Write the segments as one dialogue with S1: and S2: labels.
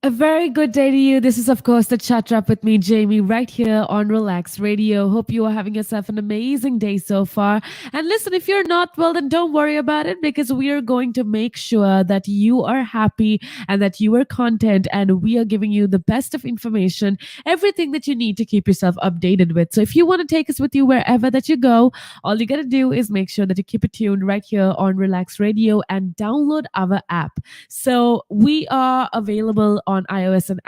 S1: A very good day to you. This is, of course, the Chat Wrap with me, Jamie, right here on Relax Radio. Hope you are having yourself an amazing day so far. And listen, if you're not, well, then don't worry about it because we are going to make sure that you are happy and that you are content and we are giving you the best of information, everything that you need to keep yourself updated with. So if you want to take us with you wherever that you go, all you got to do is make sure that you keep it tuned right here on Relax Radio and download our app. So we are available on iOS and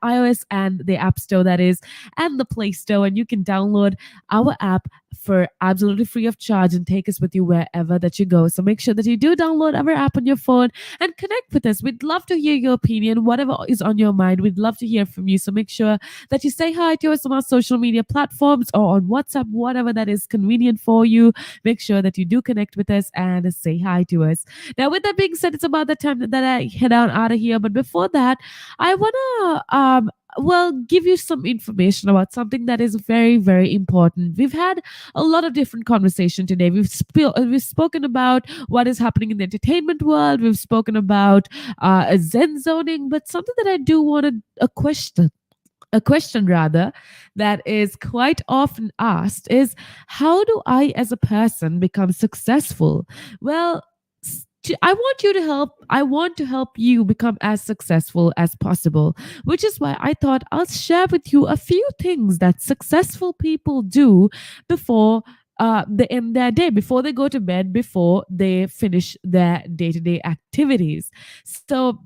S1: iOS and the App Store, that is, and the Play Store, and you can download our app for absolutely free of charge and take us with you wherever that you go. So make sure that you do download our app on your phone and connect with us. We'd love to hear your opinion, whatever is on your mind. We'd love to hear from you. So make sure that you say hi to us on our social media platforms or on WhatsApp, whatever that is convenient for you. Make sure that you do connect with us and say hi to us. Now, with that being said, it's about the time that I head out of here. But before that, I wanna give you some information about something that is very, very important. We've had a lot of different conversation today. We've spoken about what is happening in the entertainment world. We've spoken about Zen zoning, but something that I do want to a question rather that is quite often asked is, how do I as a person become successful? Well, I want to help you become as successful as possible, which is why I thought I'll share with you a few things that successful people do before they end their day, before they go to bed, before they finish their day-to-day activities. So,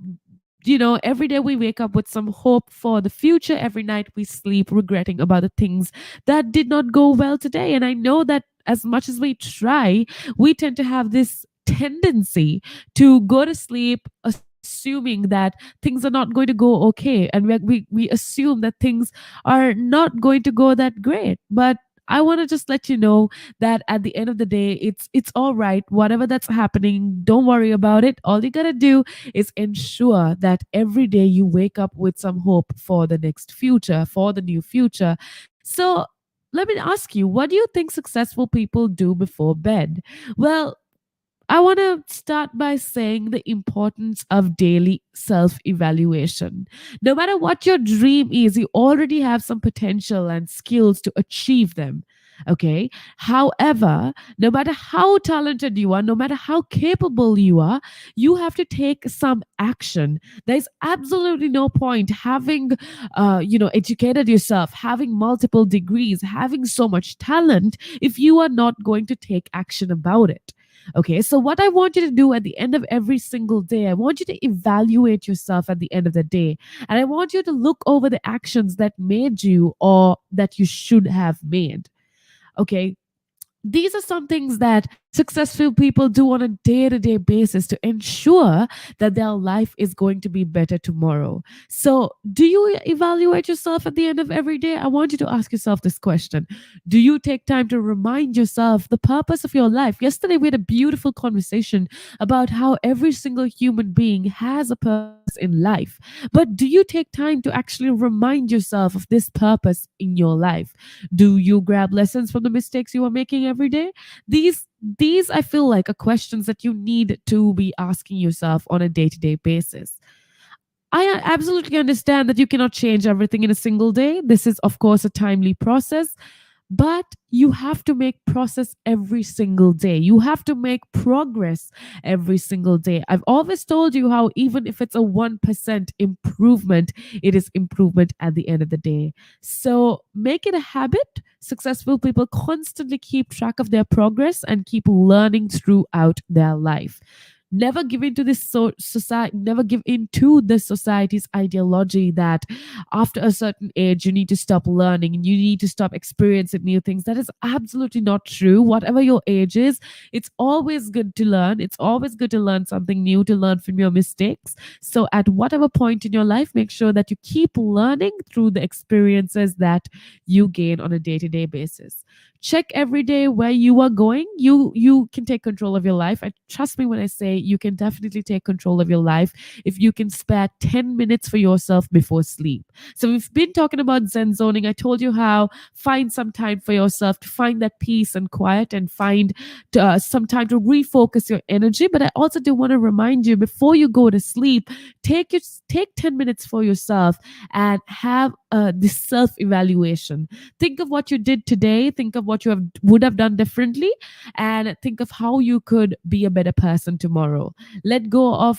S1: every day we wake up with some hope for the future. Every night we sleep regretting about the things that did not go well today. And I know that as much as we try, we tend to have this tendency to go to sleep assuming that things are not going to go okay, and we assume that things are not going to go that great. But I want to just let you know that at the end of the day, it's all right. Whatever that's happening, don't worry about it. All you gotta do is ensure that every day you wake up with some hope for the next future, for the new future. So let me ask you, what do you think successful people do before bed? Well, I want to start by saying the importance of daily self evaluation. No matter what your dream is, you already have some potential and skills to achieve them. Okay. However, no matter how talented you are, no matter how capable you are, you have to take some action. There's absolutely no point having, educated yourself, having multiple degrees, having so much talent if you are not going to take action about it. Okay, so what I want you to do at the end of every single day, I want you to evaluate yourself at the end of the day. And I want you to look over the actions that made you or that you should have made. Okay, these are some things that successful people do on a day-to-day basis to ensure that their life is going to be better tomorrow. So do you evaluate yourself at the end of every day? I want you to ask yourself this question. Do you take time to remind yourself the purpose of your life? Yesterday we had a beautiful conversation about how every single human being has a purpose in life, but do you take time to actually remind yourself of this purpose in your life? Do you grab lessons from the mistakes you are making every day? These I feel like are questions that you need to be asking yourself on a day-to-day basis. I absolutely understand that you cannot change everything in a single day. This is, of course, a timely process, but you have to make process every single day. You have to make progress every single day. I've always told you how even if it's a 1% improvement, it is improvement at the end of the day. So make it a habit. Successful people constantly keep track of their progress and keep learning throughout their life. Never give into this society, never give into the society's ideology that after a certain age you need to stop learning and you need to stop experiencing new things. That is absolutely not true. Whatever your age is, it's always good to learn. It's always good to learn something new, to learn from your mistakes. So at whatever point in your life, make sure that you keep learning through the experiences that you gain on a day-to-day basis. check every day where you are going. You can take control of your life. I trust me when I say you can definitely take control of your life if you can spare 10 minutes for yourself before sleep. So we've been talking about zen zoning. I told you how find some time for yourself to find that peace and quiet, and find some time to refocus your energy. But I also do want to remind you, before you go to sleep, take 10 minutes for yourself and have this self evaluation. Think of what you did today, think of what you would have done differently, and think of how you could be a better person tomorrow. Let go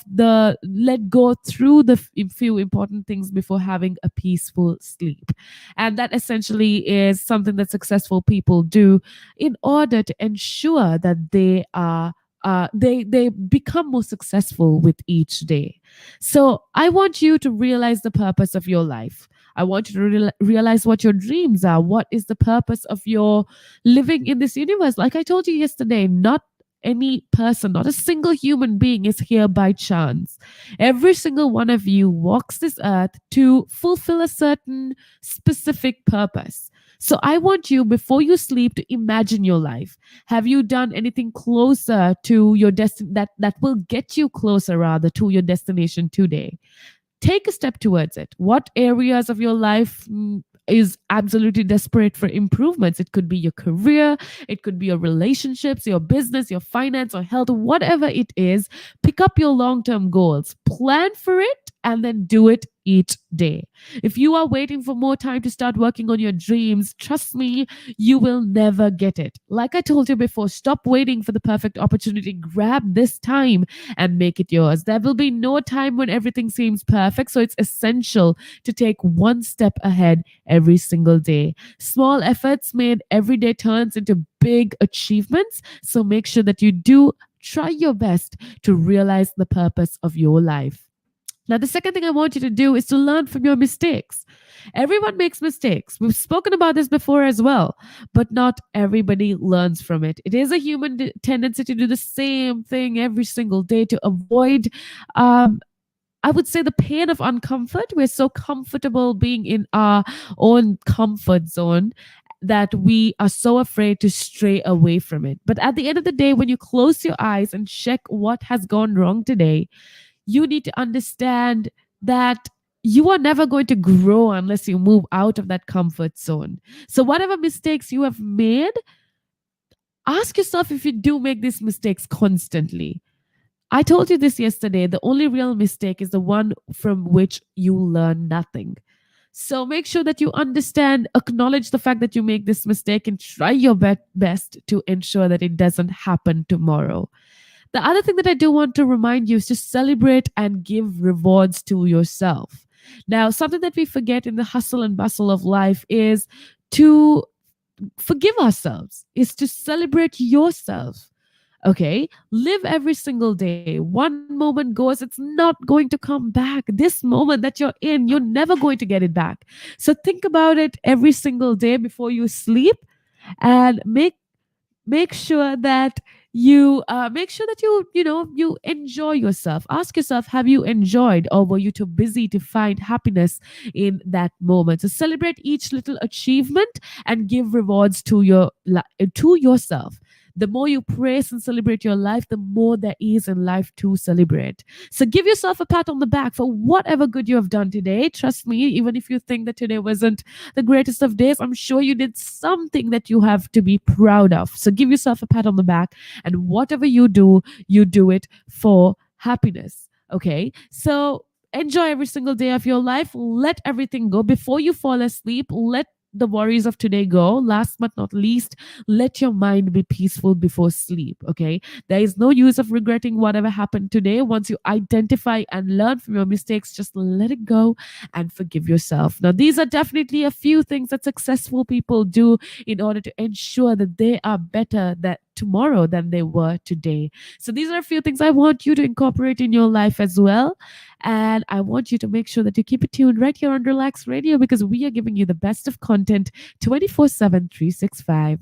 S1: through the few important things before having a peaceful sleep. And that essentially is something that successful people do in order to ensure that they become more successful with each day. So I want you to realize the purpose of your life. I want you to realize what your dreams are. What is the purpose of your living in this universe? Like I told you yesterday, not any person, not a single human being is here by chance. Every single one of you walks this earth to fulfill a certain specific purpose. So I want you, before you sleep, to imagine your life. Have you done anything closer to your destiny, that will get you closer rather to your destination today? Take a step towards it. What areas of your life is absolutely desperate for improvements? It could be your career, it could be your relationships, your business, your finance, or health, whatever it is. Pick up your long term goals, plan for it, and then do it each day. If you are waiting for more time to start working on your dreams, trust me, you will never get it. Like I told you before, stop waiting for the perfect opportunity. Grab this time and make it yours. There will be no time when everything seems perfect, so it's essential to take one step ahead every single day. Small efforts made every day turns into big achievements, so make sure that you do try your best to realize the purpose of your life. Now, the second thing I want you to do is to learn from your mistakes. Everyone makes mistakes. We've spoken about this before as well, but not everybody learns from it. It is a human tendency to do the same thing every single day to avoid, I would say, the pain of uncomfort. We're so comfortable being in our own comfort zone that we are so afraid to stray away from it. But at the end of the day, when you close your eyes and check what has gone wrong today, you need to understand that you are never going to grow unless you move out of that comfort zone. So, whatever mistakes you have made, ask yourself if you do make these mistakes constantly. I told you this yesterday. The only real mistake is the one from which you learn nothing. So make sure that you understand, acknowledge the fact that you make this mistake, and try your best to ensure that it doesn't happen tomorrow. The other thing that I do want to remind you is to celebrate and give rewards to yourself. Now, something that we forget in the hustle and bustle of life is to forgive ourselves, is to celebrate yourself. Okay, live every single day. One moment goes, it's not going to come back. This moment that you're in, you're never going to get it back. So think about it every single day before you sleep, and make sure that you enjoy yourself. Ask yourself, have you enjoyed, or were you too busy to find happiness in that moment? So celebrate each little achievement and give rewards to yourself. The more you praise and celebrate your life, the more there is in life to celebrate. So give yourself a pat on the back for whatever good you have done today. Trust me, even if you think that today wasn't the greatest of days, I'm sure you did something that you have to be proud of. So give yourself a pat on the back, and whatever you do it for happiness. Okay? So enjoy every single day of your life. Let everything go before you fall asleep. Let the worries of today go. Last but not least, let your mind be peaceful before sleep. Okay, there is no use of regretting whatever happened today. Once you identify and learn from your mistakes, just let it go and forgive yourself. Now, these are definitely a few things that successful people do in order to ensure that they are better that tomorrow than they were today. So these are a few things I want you to incorporate in your life as well. And I want you to make sure that you keep it tuned right here on Relax Radio, because we are giving you the best of content 24/7, 365.